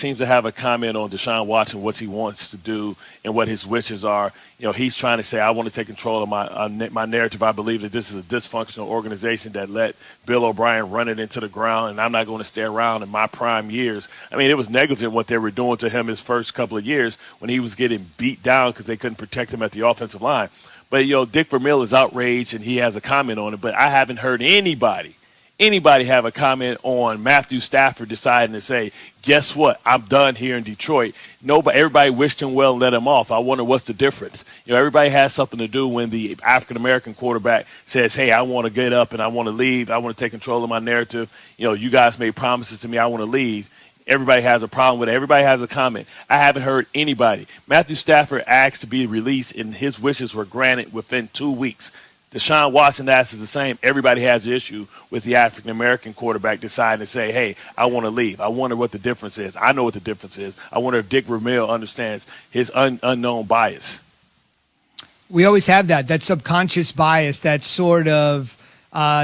seems to have a comment on Deshaun Watson, what he wants to do and what his wishes are. He's trying to say, I want to take control of my narrative. I believe that this is a dysfunctional organization that let Bill O'Brien run it into the ground, and I'm not going to stay around in my prime years. I mean, it was negligent what they were doing to him his first couple of years when he was getting beat down because they couldn't protect him at the offensive line. But, Dick Vermeil is outraged, and he has a comment on it. But I haven't heard anybody have a comment on Matthew Stafford deciding to say, guess what, I'm done here in Detroit. Everybody wished him well and let him off. I wonder what's the difference. Everybody has something to do when the African-American quarterback says, hey, I want to get up and I want to leave. I want to take control of my narrative. You guys made promises to me. I want to leave. Everybody has a problem with it. Everybody has a comment. I haven't heard anybody. Matthew Stafford asked to be released, and his wishes were granted within 2 weeks. Deshaun Watson asks the same. Everybody has an issue with the African-American quarterback deciding to say, hey, I want to leave. I wonder what the difference is. I know what the difference is. I wonder if Dick Vermeil understands his unknown bias. We always have that subconscious bias, that sort of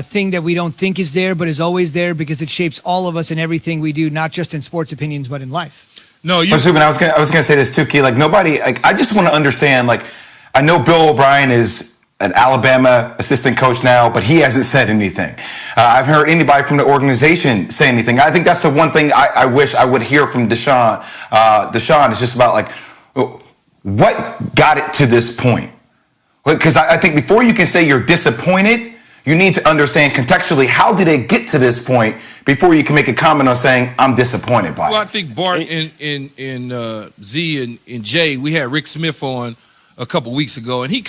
thing that we don't think is there but is always there because it shapes all of us in everything we do, not just in sports opinions but in life. No, I was gonna say this too, Key. Nobody. I just want to understand. I know Bill O'Brien is an Alabama assistant coach now, but he hasn't said anything. I've heard anybody from the organization say anything. I think that's the one thing I wish I would hear from Deshaun. Deshaun is just about what got it to this point? Because I think before you can say you're disappointed, you need to understand contextually how did it get to this point before you can make a comment on saying I'm disappointed by it. Well, I think Bart and Z and Jay, we had Rick Smith on a couple weeks ago, and he's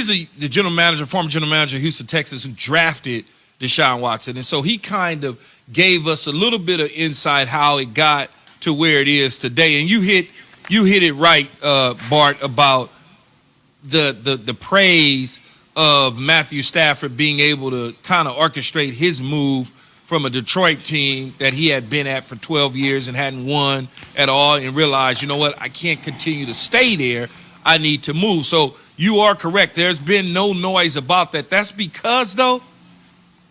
the former general manager of Houston, Texas, who drafted Deshaun Watson. And so he kind of gave us a little bit of insight how it got to where it is today. And you hit it right, Bart, about the praise of Matthew Stafford being able to kind of orchestrate his move from a Detroit team that he had been at for 12 years and hadn't won at all, and realized, you know what, I can't continue to stay there. I need to move. So you are correct. There's been no noise about that. That's because, though,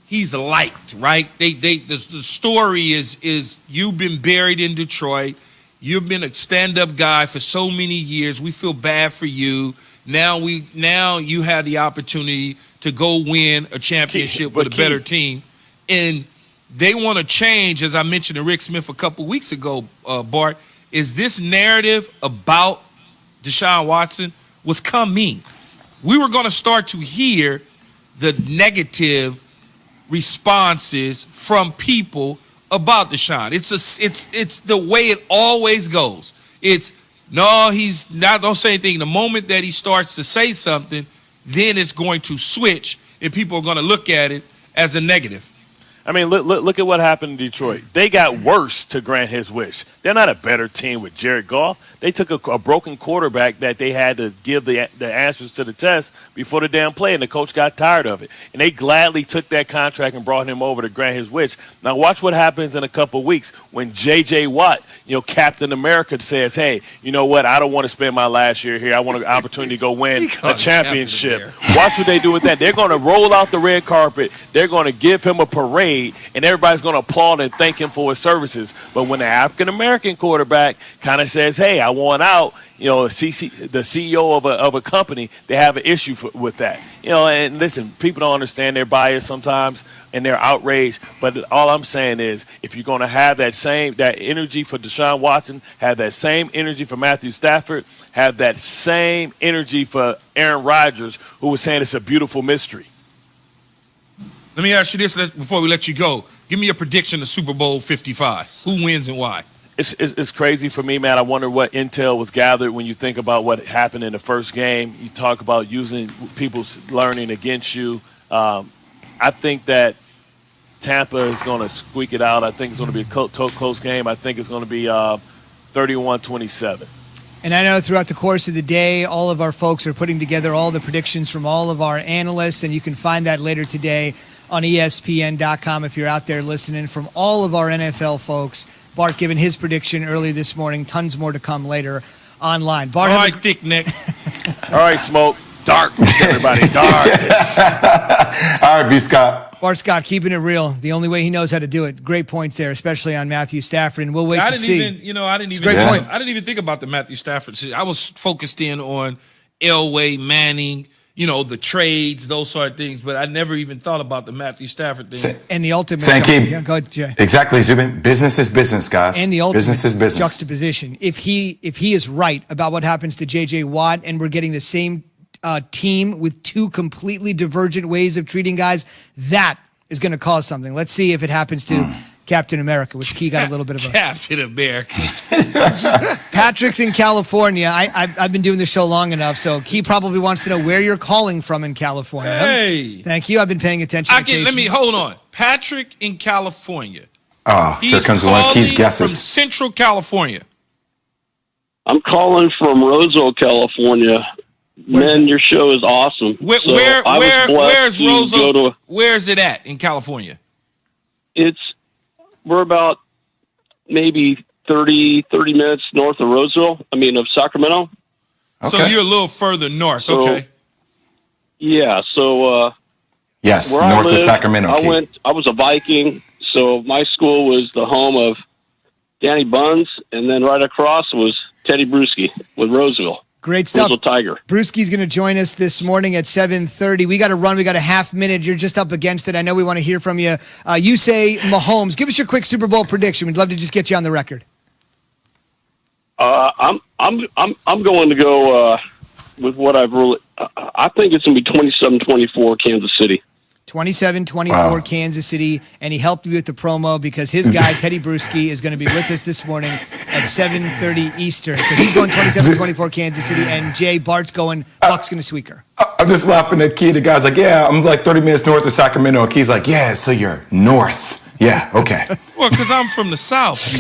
he's liked, right? The story is you've been buried in Detroit. You've been a stand-up guy for so many years. We feel bad for you. Now you have the opportunity to go win a championship with a better team. And they want to change, as I mentioned to Rick Smith a couple weeks ago, Bart, is this narrative about Deshaun Watson was coming. We were going to start to hear the negative responses from people about Deshaun. It's the way it always goes. He's not, don't say anything. The moment that he starts to say something, then it's going to switch and people are going to look at it as a negative. I mean, look at what happened in Detroit. They got worse to grant his wish. They're not a better team with Jared Goff. They took a broken quarterback that they had to give the answers to the test before the damn play, and the coach got tired of it. And they gladly took that contract and brought him over to grant his wish. Now watch what happens in a couple of weeks when J.J. Watt, Captain America, says, hey, you know what, I don't want to spend my last year here. I want an opportunity to go win a championship. Watch what they do with that. They're going to roll out the red carpet. They're going to give him a parade, and everybody's going to applaud and thank him for his services. But when the African-American quarterback kind of says, hey, I want out, the CEO of a company, they have an issue with that. And listen, people don't understand their bias sometimes and their outrage. But all I'm saying is, if you're going to have that energy for Deshaun Watson, have that same energy for Matthew Stafford, have that same energy for Aaron Rodgers, who was saying it's a beautiful mystery. Let me ask you this before we let you go. Give me a prediction of Super Bowl 55. Who wins and why? It's crazy for me, man. I wonder what intel was gathered when you think about what happened in the first game. You talk about using people's learning against you. I think that Tampa is going to squeak it out. I think it's going to be a close game. I think it's going to be 31-27. And I know throughout the course of the day, all of our folks are putting together all the predictions from all of our analysts, and you can find that later today on ESPN.com if you're out there listening, from all of our NFL folks. Bart giving his prediction early this morning. Tons more to come later online. Bart, all right, thick neck. All right, Smoke. Darkness, everybody. Darkness. All right, B. Scott. Bart Scott keeping it real. The only way he knows how to do it. Great points there, especially on Matthew Stafford. And we'll wait to see. I didn't even think about the Matthew Stafford. I was focused in on Elway, Manning, the trades, those sort of things. But I never even thought about the Matthew Stafford thing. And the ultimate. Yeah, go ahead, Jay. Exactly, Zubin. Business is business, guys. And the ultimate business is business. juxtaposition. If he is right about what happens to J.J. Watt, and we're getting the same team with two completely divergent ways of treating guys, that is going to cause something. Let's see if it happens to Captain America, which Key got a little bit of a... Captain America. Patrick's in California. I've been doing this show long enough, so Key probably wants to know where you're calling from in California. Hey. Thank you. I've been paying attention. Hold on. Patrick in California. Oh, here comes one of Key's guesses. From Central California. I'm calling from Roseville, California. Man, your show is awesome. Where's Roseville? Where's it at in California? We're about maybe 30 minutes north of of Sacramento. Okay. So you're a little further north, So, okay. Yeah, so yes, where north I lived, of Sacramento. I was a Viking, so my school was the home of Danny Buns, and then right across was Teddy Bruschi with Roseville. Great stuff. Roseville Tiger. Brewski's going to join us this morning at 7:30. We got to run. We got a half minute. You're just up against it. I know we want to hear from you. You say Mahomes. Give us your quick Super Bowl prediction. We'd love to just get you on the record. I'm going to go with what I've really. I think it's going to be 27-24 Kansas City. 27-24 Kansas City, and he helped me with the promo because his guy, Teddy Bruschi, is going to be with us this morning at 7:30 Eastern. So he's going 27-24 Kansas City, and Jay Bart's going Bucks going to squeaker. I'm just laughing at Key. The guy's like, yeah, I'm like 30 minutes north of Sacramento. And Key's like, yeah, so you're north. Yeah, okay. Well, because I'm from the South.